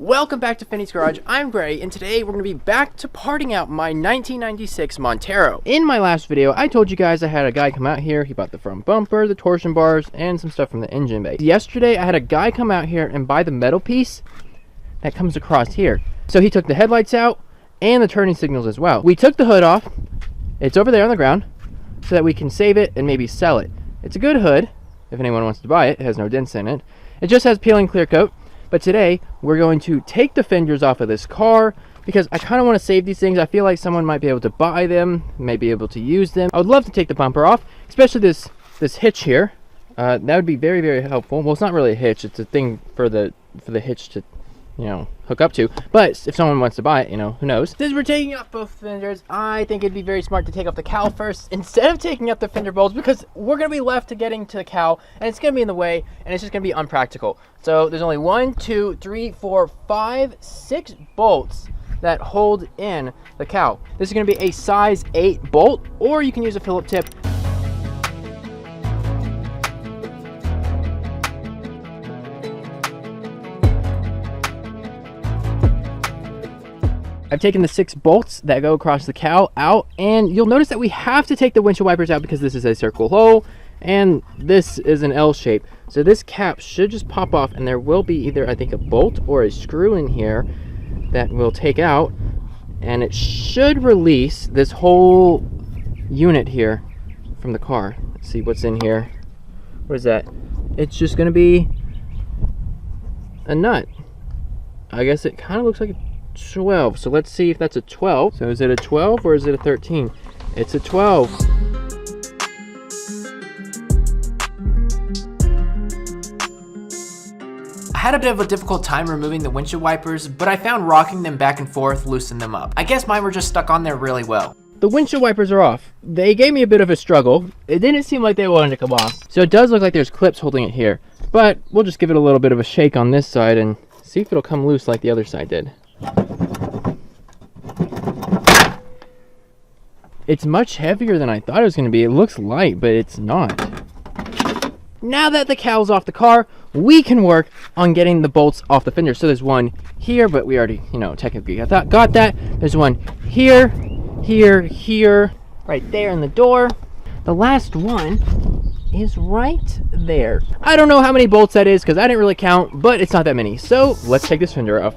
Welcome back to Phinys Garage. I'm Gray, and today we're going to be back to parting out my 1996 Montero. In my last video, I told you guys I had a guy come out here. He bought the front bumper, the torsion bars, and some stuff from the engine bay. Yesterday, I had a guy come out here and buy the metal piece that comes across here. So he took the headlights out and the turning signals as well. We took the hood off. It's over there on the ground so that we can save it and maybe sell it. It's a good hood if anyone wants to buy it. It has no dents in it. It just has peel and clear coat. But today, we're going to take the fenders off of this car because I kind of want to save these things. I feel like someone might be able to buy them, might be able to use them. I would love to take the bumper off, especially this hitch here. That would be very, very helpful. Well, it's not really a hitch. It's a thing for the hitch to, hook up to. But if someone wants to buy it, who knows. Since we're taking off both fenders, I think it'd be very smart to take off the cowl first instead of taking up the fender bolts, because we're going to be left to getting to the cowl and it's going to be in the way and it's just going to be unpractical. So there's only 1, 2, 3, 4, 5, 6 bolts that hold in the cowl. This is going to be a size 8 bolt, or you can use a Phillip tip. I've taken the 6 bolts that go across the cowl out, and you'll notice that we have to take the windshield wipers out because this is a circle hole and this is an L shape. So this cap should just pop off, and there will be either, I think, a bolt or a screw in here that we'll take out, and it should release this whole unit here from the car. Let's see what's in here. What is that? It's just gonna be a nut. I guess it kind of looks like a 12, so let's see if that's a 12. So is it a 12 or is it a 13? It's a 12. I had a bit of a difficult time removing the windshield wipers, but I found rocking them back and forth loosened them up. I guess mine were just stuck on there really well. The windshield wipers are off. They gave me a bit of a struggle. It didn't seem like they wanted to come off. So it does look like there's clips holding it here, but we'll just give it a little bit of a shake on this side and see if it'll come loose like the other side did. It's much heavier than I thought it was going to be. It looks light, but it's not. Now that the cowl's off the car, we can work on getting the bolts off the fender. So there's one here, but we already, technically got that. There's one here, here, right there in the door. The last one is right there. I don't know how many bolts that is because I didn't really count, but it's not that many. So let's take this fender off.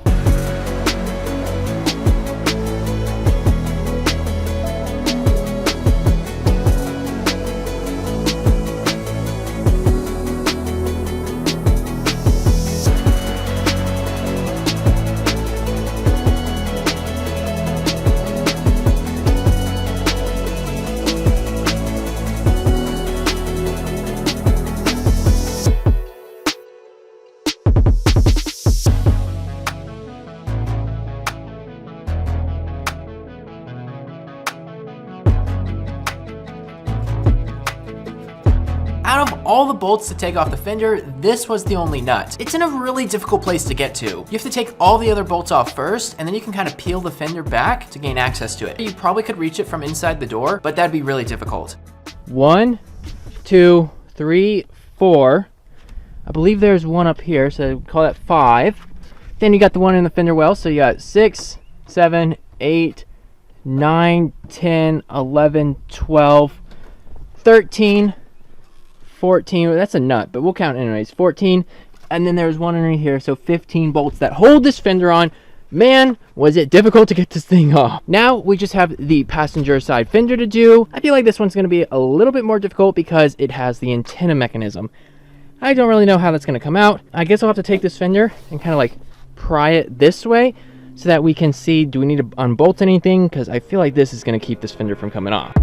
Out of all the bolts to take off the fender, this was the only nut. It's in a really difficult place to get to. You have to take all the other bolts off first, and then you can kind of peel the fender back to gain access to it. You probably could reach it from inside the door, but that'd be really difficult. 1, 2, 3, 4. I believe there's one up here, so call that 5. Then you got the one in the fender well, so you got 6, 7, 8, 9, 10, 11, 12, 13, 14, that's a nut, but we'll count anyways. 14, and then there's one underneath here, so 15 bolts that hold this fender on. Man, was it difficult to get this thing off. Now we just have the passenger side fender to do. I feel like this one's going to be a little bit more difficult because it has the antenna mechanism. I don't really know how that's going to come out. I guess I'll have to take this fender and kind of like pry it this way so that we can see, do we need to unbolt anything? Because I feel like this is going to keep this fender from coming off.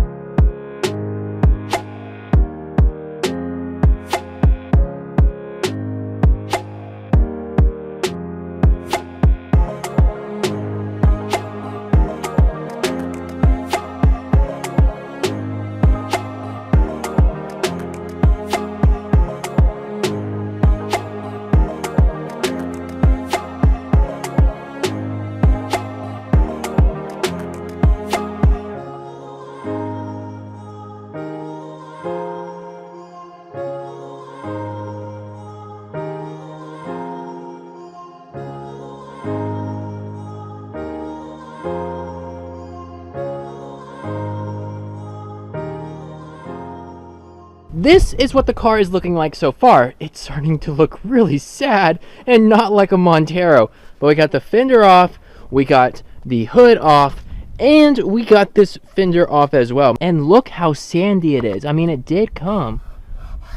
this is what the car is looking like so far. It's starting to look really sad and not like a Montero. But we got the fender off, we got the hood off, and we got this fender off as well. And look how sandy it is. I mean, it did come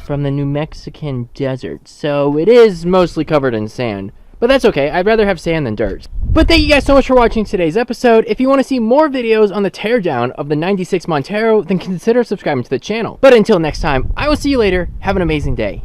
from the New Mexican desert, so it is mostly covered in sand. But that's okay, I'd rather have sand than dirt. But thank you guys so much for watching today's episode. If you want to see more videos on the teardown of the 96 Montero, then consider subscribing to the channel. But until next time, I will see you later. Have an amazing day.